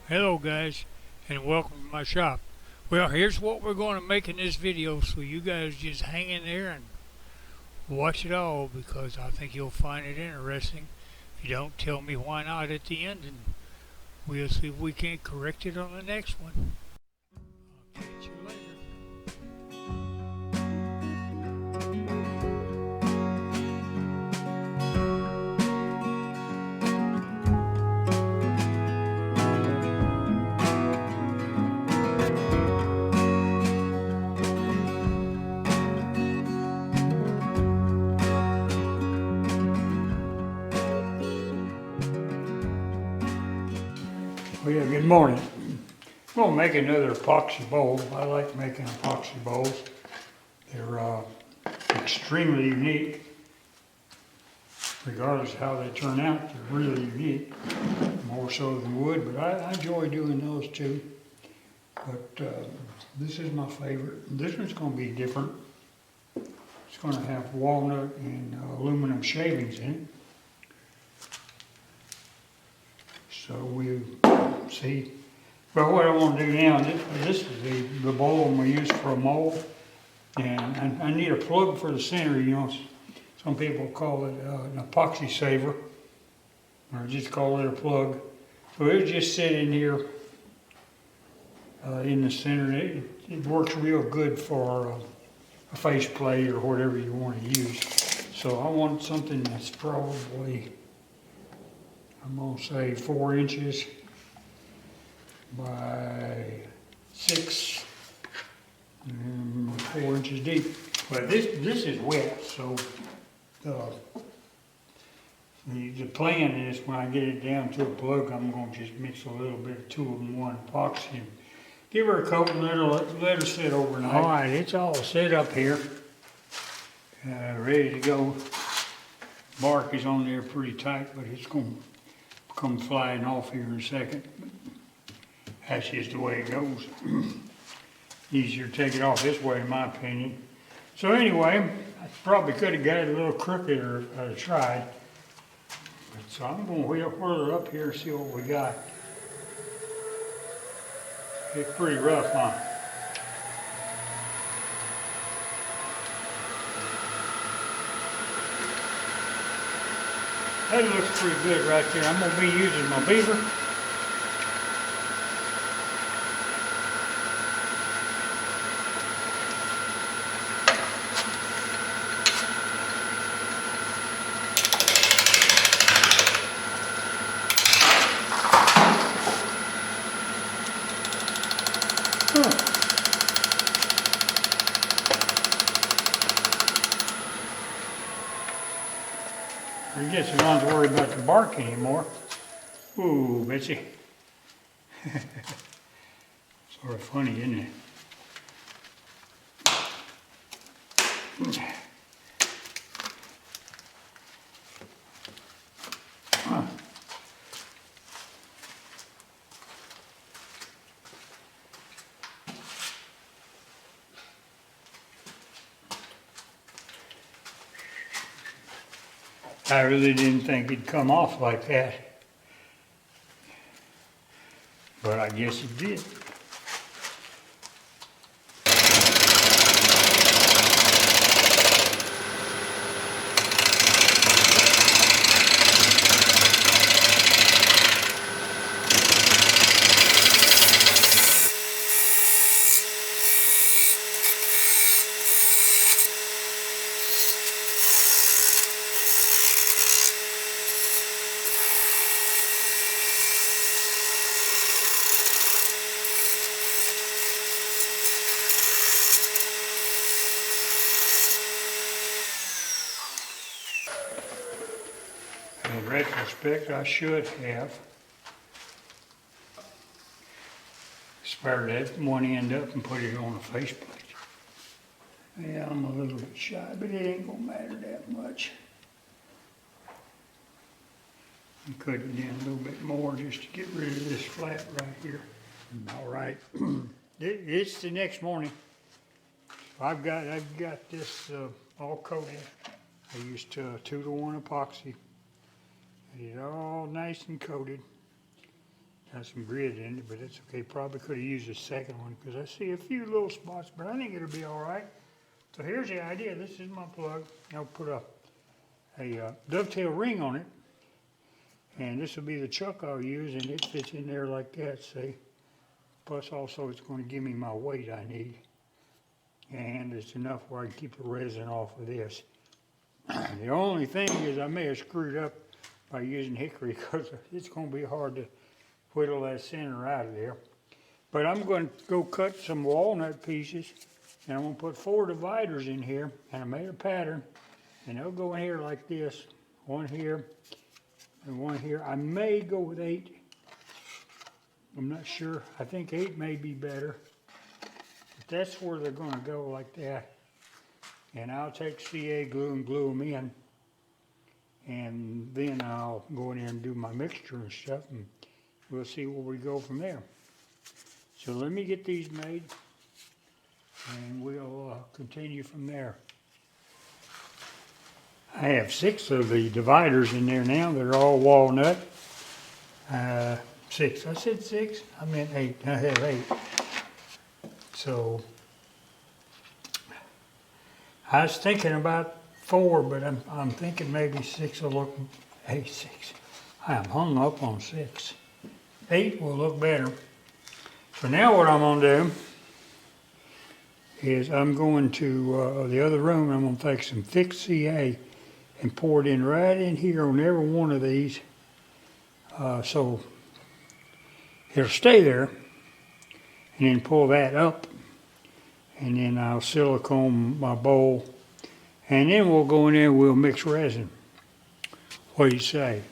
Hello guys, and welcome to my shop. Well, here's what we're going to make in this video, so you guys just hang in there and watch it all, because I think you'll find it interesting. If you don't, tell me why not at the end, and we'll see if we can't correct it on the next one. I'll catch you later. Well, yeah, good morning. I'm going to make another epoxy bowl. I like making epoxy bowls. They're extremely unique. Regardless of how they turn out, they're really unique. More so than wood, but I enjoy doing those too. But this is my favorite. This one's going to be different. It's going to have walnut and aluminum shavings in it. So we see. Well, what I want to do now, this is the bowl I'm going to use for a mold. And I need a plug for the center, you know. Some people call it an epoxy saver, or just call it a plug. So it'll just sit in here in the center. It works real good for a face plate or whatever you want to use. So I want something that's probably, I'm going to say 4 inches by 6 and 4 inches deep. But this is wet, so the plan is when I get it down to a plug, I'm going to just mix a little bit of 2-in-1 epoxy and give her a coat and let her sit overnight. All right, it's all set up here, ready to go. Bark is on there pretty tight, but it's going to come flying off here in a second. That's just the way it goes. Easier to take it off this way, in my opinion. So anyway, I probably could have got it a little crooked, or I'd have tried. But so I'm going to whirl it up here and see what we got. It's pretty rough, huh? That looks pretty good right there. I'm going to be using my beaver. I guess you don't have to worry about the bark anymore. Ooh, Betsy. Sort of funny, isn't it? Huh. I really didn't think it'd come off like that, but I guess it did. In retrospect, I should have spared that one end up and put it on a faceplate. Yeah, I'm a little bit shy, but it ain't gonna matter that much. I cut it down a little bit more just to get rid of this flat right here. All right, it's the next morning. I've got this all coated. I used 2-to-1 epoxy. Get it all nice and coated. Got some grit in it, but it's okay. Probably could have used a second one because I see a few little spots, but I think it'll be all right. So here's the idea. This is my plug. I'll put a dovetail ring on it, and this will be the chuck I'll use, and it fits in there like that, see? Plus also it's going to give me my weight I need, and it's enough where I can keep the resin off of this. The only thing is I may have screwed up by using hickory because it's going to be hard to whittle that center out of there. But I'm going to go cut some walnut pieces, and I'm going to put 4 dividers in here, and I made a pattern, and they'll go in here like this, one here and one here. I may go with 8. I'm not sure. I think 8 may be better. But that's where they're going to go like that. And I'll take CA glue and glue them in. And then I'll go in there and do my mixture and stuff, and we'll see where we go from there. So let me get these made, and we'll continue from there. I have 6 of the dividers in there now. They're all walnut. 6. I said 6. I meant 8. I have 8. So I was thinking about 4, but I'm thinking maybe 6 will look. 6. I am hung up on 6. 8 will look better. So now what I'm going to do is I'm going to the other room. I'm going to take some thick CA and pour it in right in here on every one of these, so it'll stay there. And then pull that up, and then I'll silicone my bowl, and then we'll go in there and we'll mix resin. What do you say?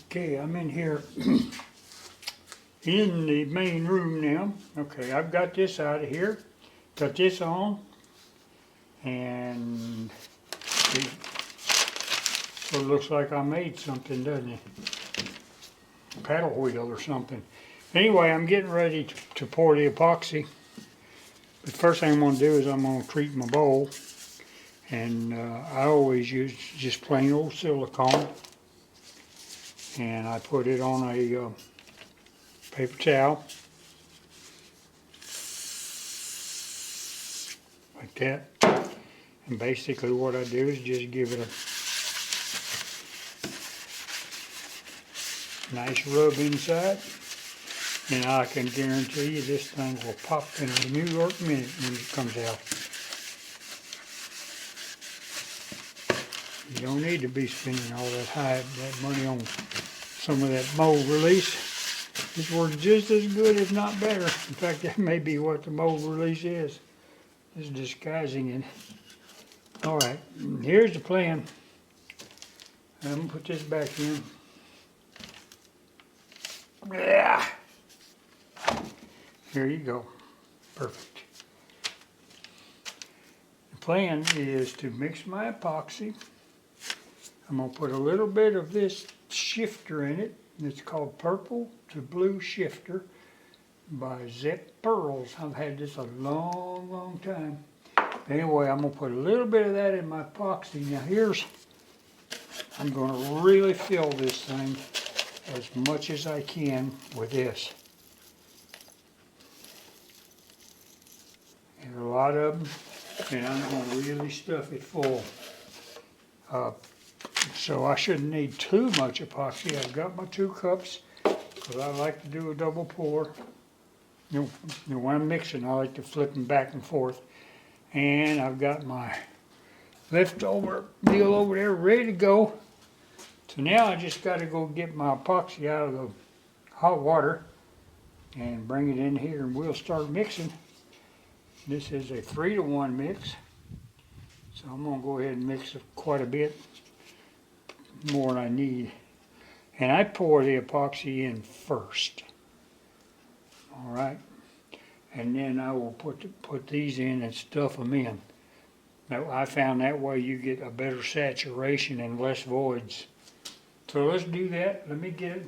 Okay, I'm in here in the main room now. Okay, I've got this out of here, got this on, and see, so it looks like I made something, doesn't it? Paddle wheel or something. Anyway, I'm getting ready to pour the epoxy. The first thing I'm going to do is I'm going to treat my bowl, and I always use just plain old silicone, and I put it on a paper towel like that, and basically what I do is just give it a nice rub inside, and I can guarantee you this thing will pop in a New York minute when it comes out. You don't need to be spending all that money on some of that mold release. This works just as good, if not better. In fact, that may be what the mold release is. It's disguising it. All right, here's the plan. I'm gonna put this back in. Yeah. Here you go. Perfect. The plan is to mix my epoxy. I'm going to put a little bit of this shifter in it. It's called Purple to Blue Shifter by Zep Pearls. I've had this a long, long time. Anyway, I'm going to put a little bit of that in my epoxy. Now I'm going to really fill this thing as much as I can with this. And a lot of them, and I'm going to really stuff it full. So I shouldn't need too much epoxy. I've got my 2 cups because I like to do a double pour. You know, when I'm mixing, I like to flip them back and forth. And I've got my leftover deal over there ready to go. So now I just got to go get my epoxy out of the hot water and bring it in here, and we'll start mixing. This is a 3-to-1 mix, so I'm going to go ahead and mix quite a bit more than I need. And I pour the epoxy in first, all right, and then I will put these in and stuff them in. Now, I found that way you get a better saturation and less voids. So let's do that. Let me get it.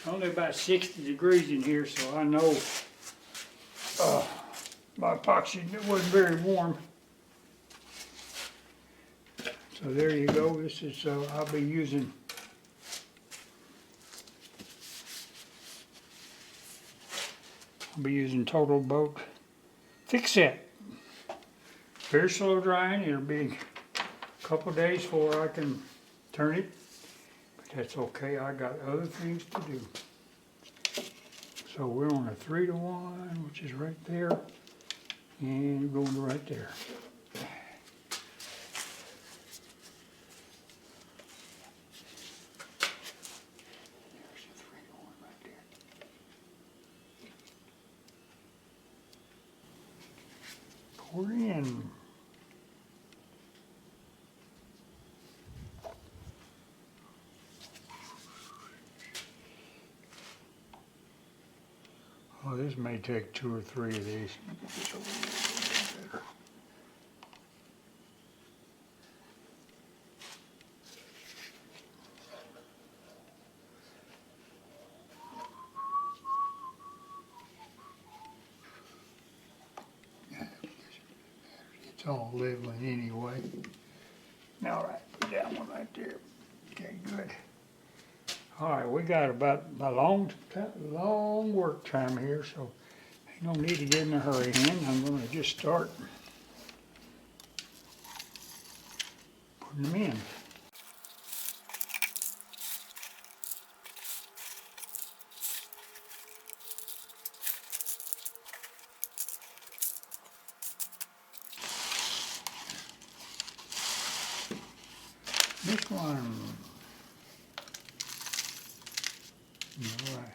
Only about 60 degrees in here, so I know my epoxy wasn't very warm. So there you go. This is, I'll be using Total Boat Fix Set. Very slow drying. It'll be a couple days before I can turn it, but that's okay. I got other things to do. So we're on a 3-to-1, which is right there, and going to right there. There's a 3-to-1 right there. Pour in. Oh, this may take 2 or 3 of these. It's all leveling anyway. All right, put that one right there. Okay, good. All right, we got about a long work time here, so ain't no need to get in a hurry. And I'm going to just start putting them in. This one. All right.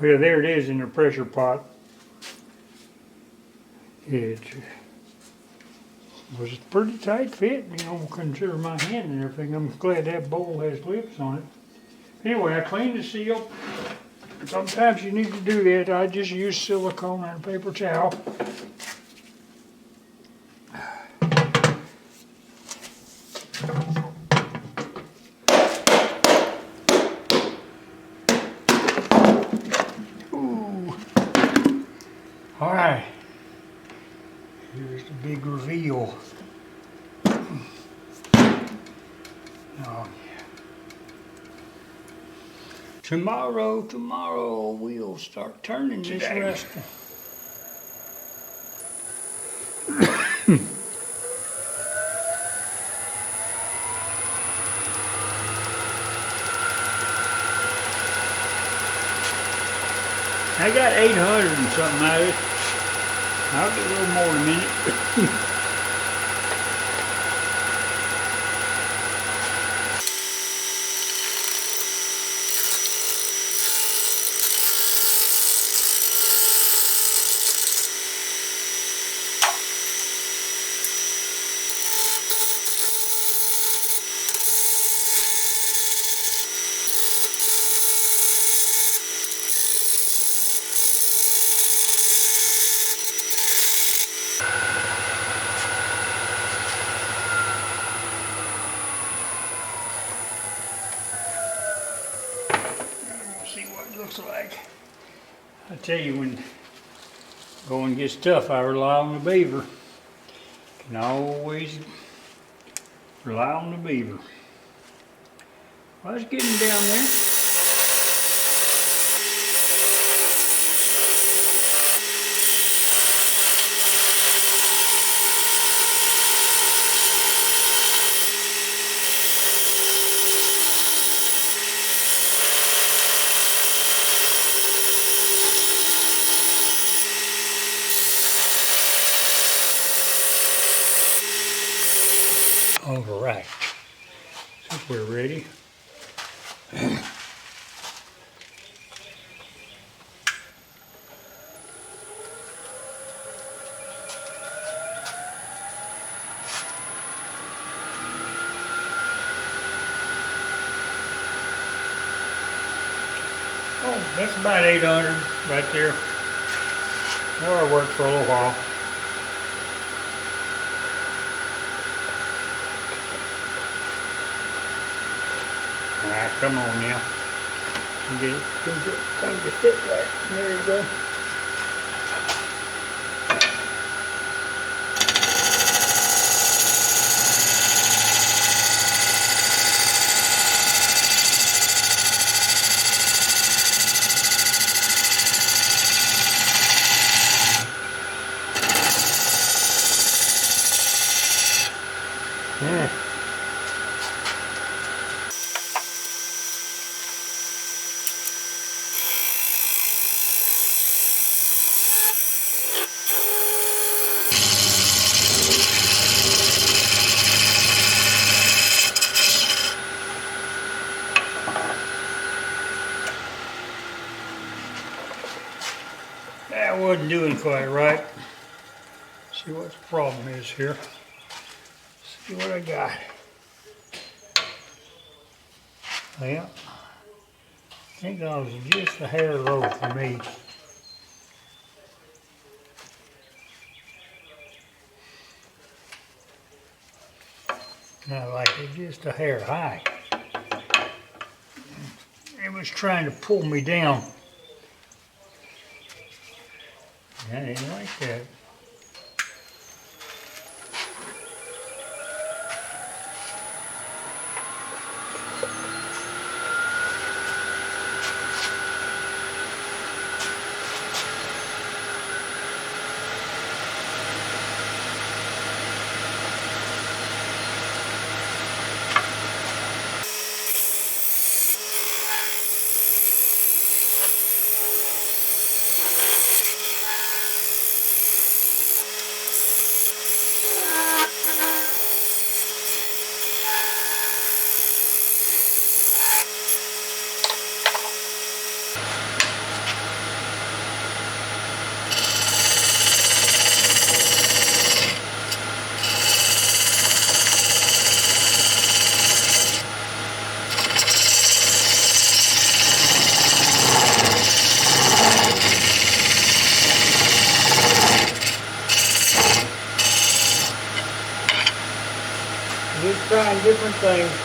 Well, there it is in the pressure pot. It was a pretty tight fit, you know, consider my hand and everything. I'm glad that bowl has lips on it. Anyway, I cleaned the seal. Sometimes you need to do that. I just use silicone and a paper towel. Ooh. All right. Here's the big reveal. Oh, yeah. Tomorrow we'll start turning this rest. I got 800 and something out of it. I'll get a little more in a minute. looks like. I tell you, when going gets tough, I rely on the beaver. Can always rely on the beaver. Well, it's getting down there. All right, so we're ready. Oh, that's about 800 right there. That'll work for a little while. All right, come on now. Get it, time to fit right. There you go. Yeah. That wasn't doing quite right. See what the problem is here. See what I got. Well, I think I was just a hair low for me. I like it just a hair high. It was trying to pull me down. I didn't like that. Just trying different things.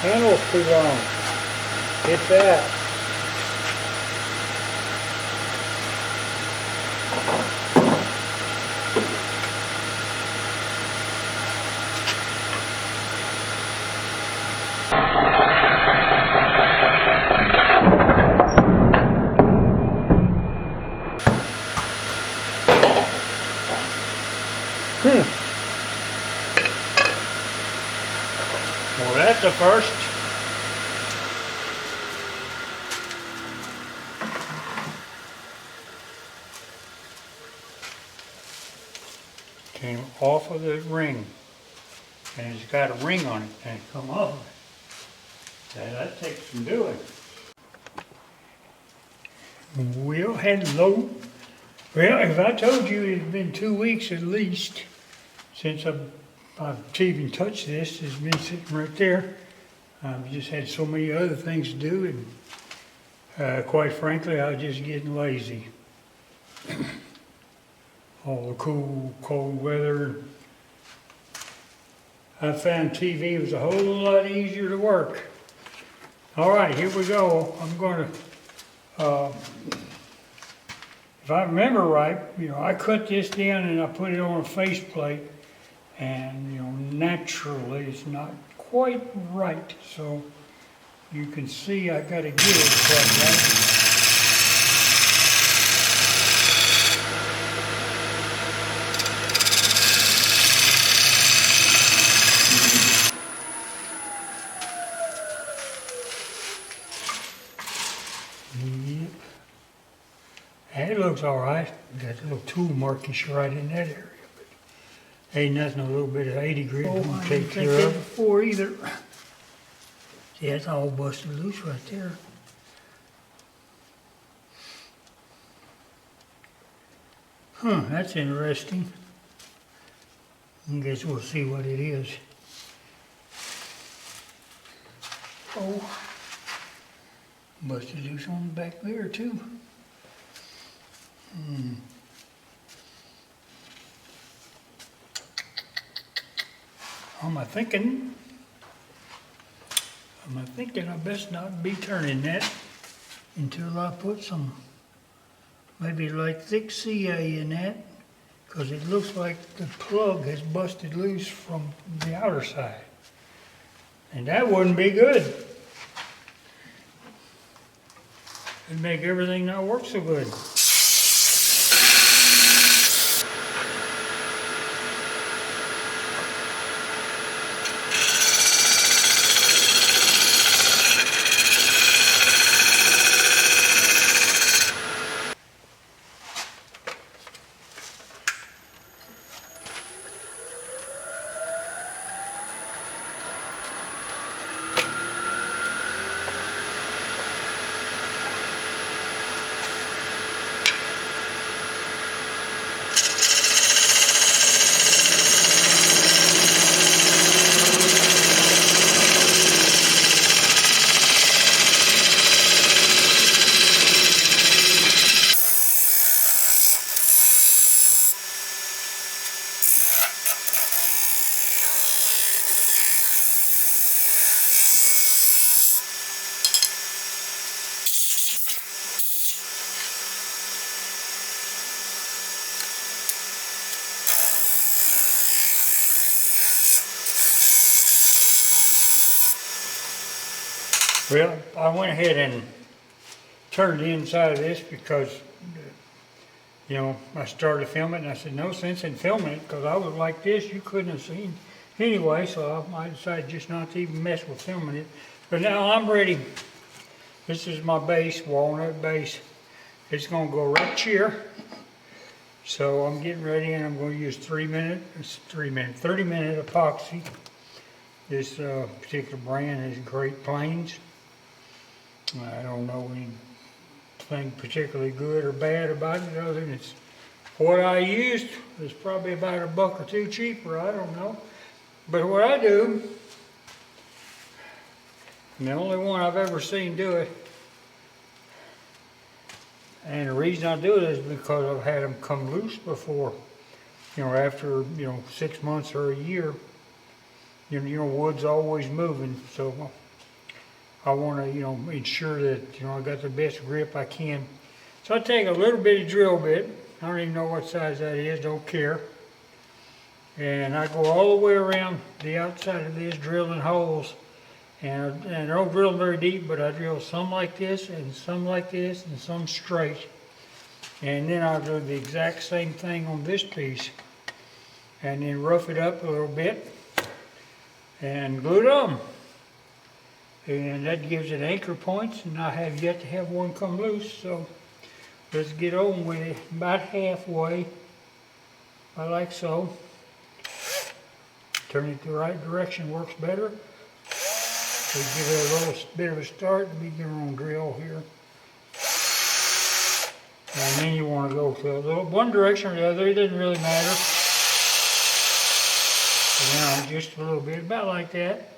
Handle's too long. Get that. Well, that's a first. Came off of the ring. and it's got a ring on it, and it come off. That takes some doing. Well, hello. Well, if I told you it's been 2 weeks at least since I've even touched this, it's been sitting right there. I've just had so many other things to do, and quite frankly, I was just getting lazy. All the cool, cold weather. I found TV was a whole lot easier to work. All right, here we go. I'm going to, if I remember right, I cut this down and I put it on a faceplate, and naturally it's not quite right. So you can see I got to get it cut right. Yep. And it looks all right. Got a little tool markish right in that area. But ain't nothing a little bit of 80 grit won't take care of before either. See, that's all busted loose right there. Huh, that's interesting. I guess we'll see what it is. Oh. Busted loose on the back there too. Am I thinking I best not be turning that until I put some, maybe like thick CA in that, because it looks like the plug has busted loose from the outer side. And that wouldn't be good. It'd make everything not work so good. Well, I went ahead and turned the inside of this because, I started filming and I said, no sense in filming it because I was like this, you couldn't have seen anyway, so I decided just not to even mess with filming it. But now I'm ready. This is my base, walnut base. It's going to go right here. So I'm getting ready and I'm going to use 30-minute epoxy. This particular brand is Great Plains. I don't know anything particularly good or bad about it other than it's what I used. It's probably about $1 or $2 cheaper, I don't know. But what I do, and the only one I've ever seen do it, and the reason I do it is because I've had them come loose before. After 6 months or a year, wood's always moving, so I want to, ensure that, I got the best grip I can. So I take a little bitty drill bit. I don't even know what size that is, don't care. And I go all the way around the outside of this, drilling holes. And I don't drill very deep, but I drill some like this, and some like this, and some straight. And then I'll do the exact same thing on this piece. And then rough it up a little bit, and glue it on. And that gives it anchor points, and I have yet to have one come loose, so let's get on with it. About halfway, like so. Turn it the right direction works better. So give it a little bit of a start. Let me get her on grill here. And then you want to go to a little, one direction or the other, it doesn't really matter. Down just a little bit, about like that.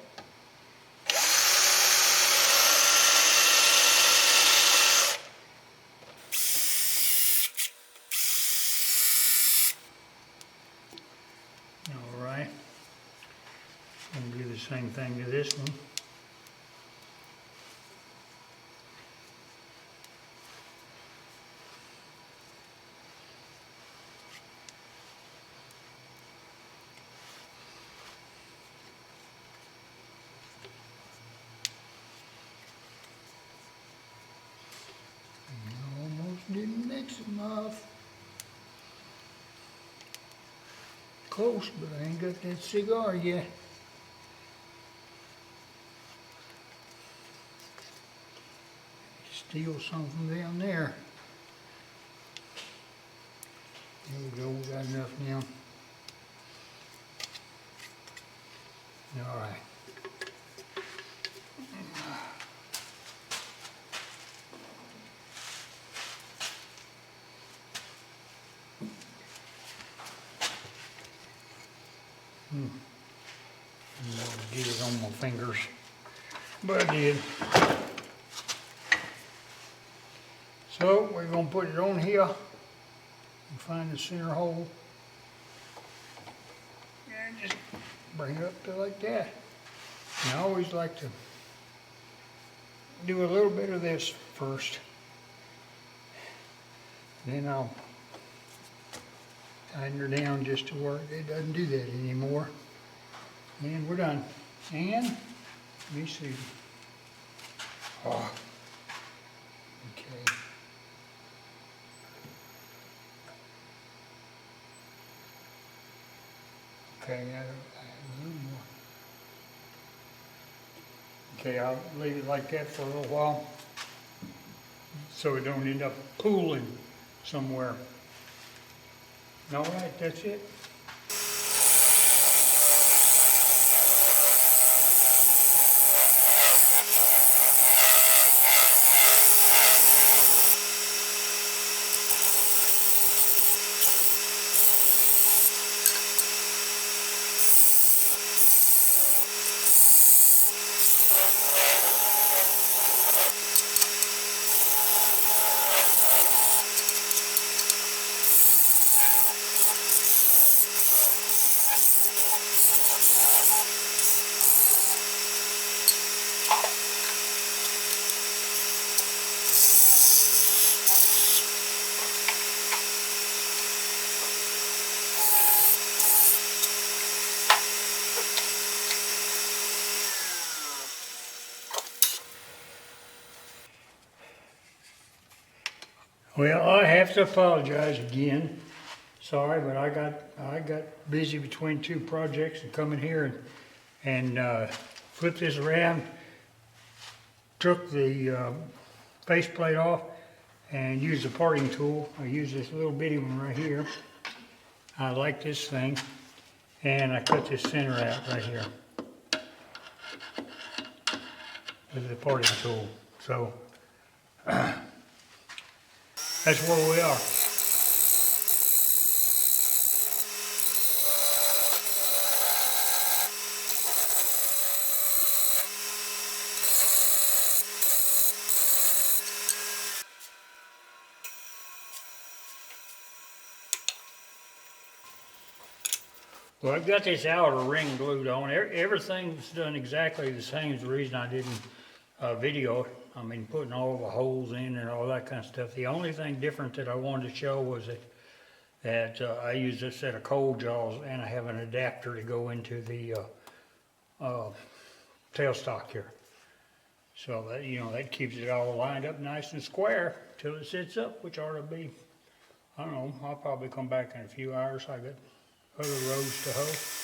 All right. I'm gonna do the same thing to this one. Didn't mix enough. Close, but I ain't got that cigar yet. Steal something down there. There we go, we got enough now. All right. Get it on my fingers, but I did. So we're gonna put it on here and find the center hole and just bring it up to like that. And I always like to do a little bit of this first, then I'll tighten her down just to where it doesn't do that anymore. And we're done. And let me see. Oh, okay. Okay, add a little more. Okay, I'll leave it like that for a little while so it don't end up pooling somewhere. All right, that's it. Well, I have to apologize again. Sorry, but I got busy between two projects and come in here and flipped this around, took the faceplate off and used the parting tool. I used this little bitty one right here. I like this thing. And I cut this center out right here with the parting tool. So that's where we are. Well, I've got this outer ring glued on. Everything's done exactly the same. Is the reason I didn't video it. I mean, putting all the holes in and all that kind of stuff. The only thing different that I wanted to show was that I use a set of cold jaws and I have an adapter to go into the tailstock here. So that, you know, that keeps it all lined up nice and square till it sits up, which ought to be, I don't know, I'll probably come back in a few hours. I got other rows to hoe.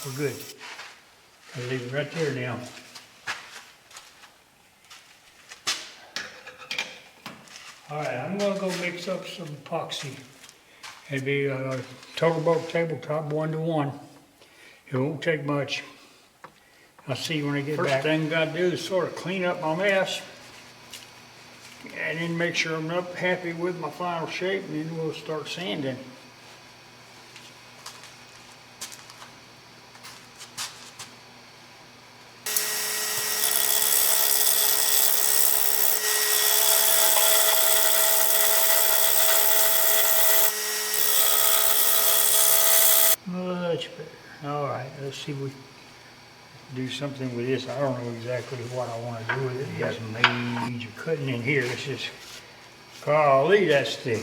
we're good. I'll leave it right there now. All right, I'm gonna go mix up some epoxy. It'd be a total bulk tabletop 1-to-1. It won't take much. I'll see you when I get back. First thing I gotta do is sort of clean up my mess and then make sure I'm up happy with my final shape, and then we'll start sanding. Much better. All right, let's see if we do something with this. I don't know exactly what I want to do with it. You got some major cutting in here. It's just, golly, that's thick.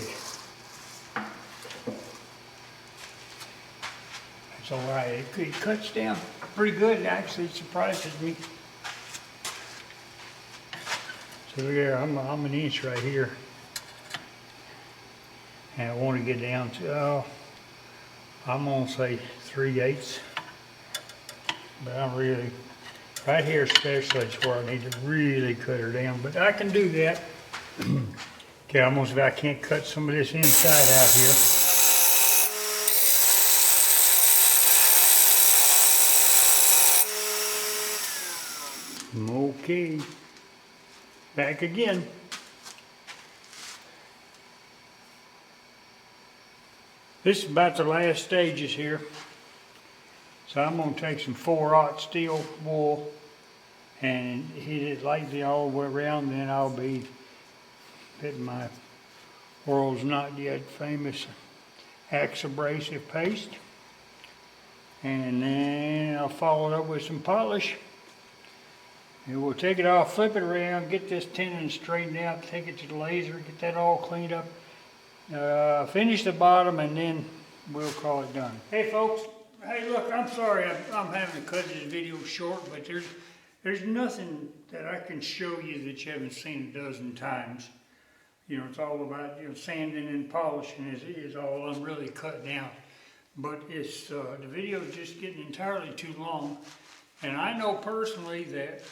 That's all right. It cuts down pretty good. Actually, it surprises me. So look here, I'm an inch right here. And I want to get down to, I'm gonna say 3/8, but I'm really, right here especially is where I need to really cut her down, but I can do that. Okay, almost if I can't cut some of this inside out here. Okay, back again. This is about the last stages here. So I'm going to take some 4/0 steel wool and hit it lightly all the way around. Then I'll be putting my world's not yet famous Axe abrasive paste. And then I'll follow it up with some polish. And we'll take it off, flip it around, get this tenon straightened out, take it to the laser, get that all cleaned up. Finish the bottom, and then we'll call it done. Hey folks, hey look, I'm sorry I'm having to cut this video short, but there's nothing that I can show you that you haven't seen a dozen times. You know, it's all about, you know, sanding and polishing is all I'm really cutting out. But it's the video is just getting entirely too long, and I know personally that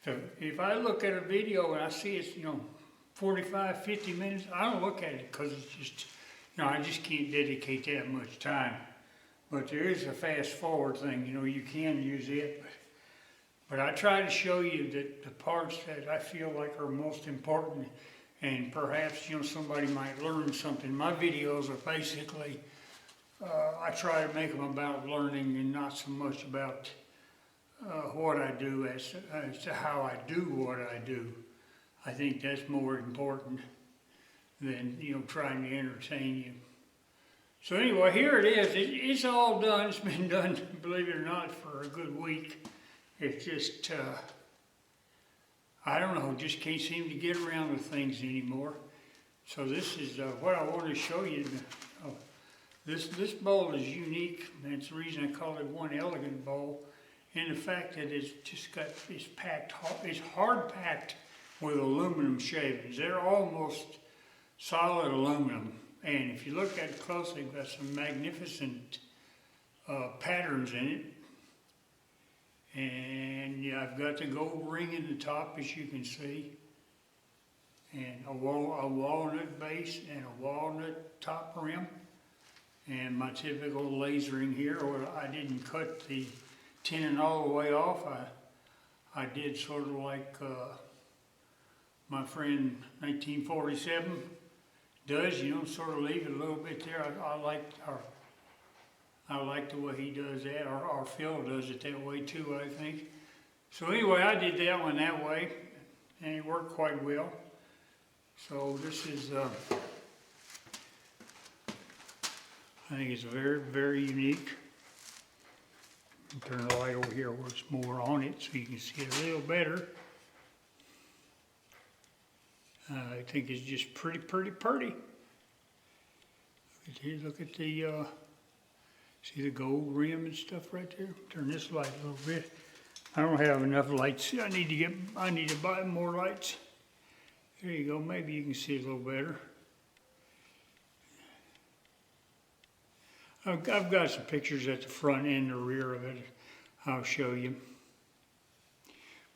if I look at a video and I see it's, you know, 45, 50 minutes, I don't look at it because it's just, you know, I just can't dedicate that much time. But there is a fast forward thing, you know, you can use it. But I try to show you that the parts that I feel like are most important, and perhaps, you know, somebody might learn something. My videos are basically, I try to make them about learning and not so much about what I do as to how I do what I do. I think that's more important than, you know, trying to entertain you. So anyway, here it is. It's all done. It's been done, believe it or not, for a good week. It's just, I don't know, just can't seem to get around with things anymore. So this is what I want to show you. This bowl is unique, and it's the reason I call it one elegant bowl. And the fact that it's just got, it's hard packed with aluminum shavings. They're almost solid aluminum. And if you look at it closely, you've got some magnificent patterns in it. And yeah, I've got the gold ring in the top, as you can see. And a walnut base and a walnut top rim. And my typical lasering here, where I didn't cut the tenon all the way off. I did sort of like my friend 1947 does, you know, sort of leave it a little bit there. I like the way he does that, or Phil does it that way too, I think. So anyway, I did that one that way, and it worked quite well. So this is, I think it's very, very unique. Turn the light over here where it's more on it so you can see it a little better. I think it's just pretty. Look at the, see the gold rim and stuff right there? Turn this light a little bit. I don't have enough lights. I need to buy more lights. There you go. Maybe you can see it a little better. I've got some pictures at the front and the rear of it. I'll show you.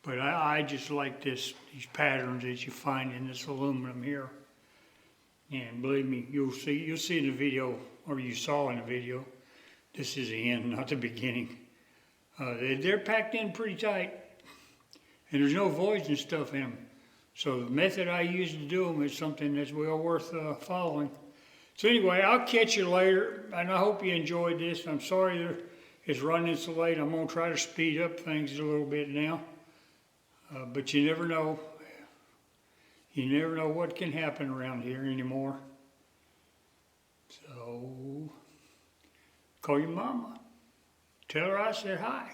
But I just like these patterns that you find in this aluminum here. And believe me, you'll see in the video, or you saw in the video, this is the end, not the beginning. They're packed in pretty tight. And there's no voids and stuff in them. So the method I use to do them is something that's well worth following. So anyway, I'll catch you later, and I hope you enjoyed this. I'm sorry it's running so late. I'm going to try to speed up things a little bit now. But you never know. You never know what can happen around here anymore. So, call your mama. Tell her I said hi.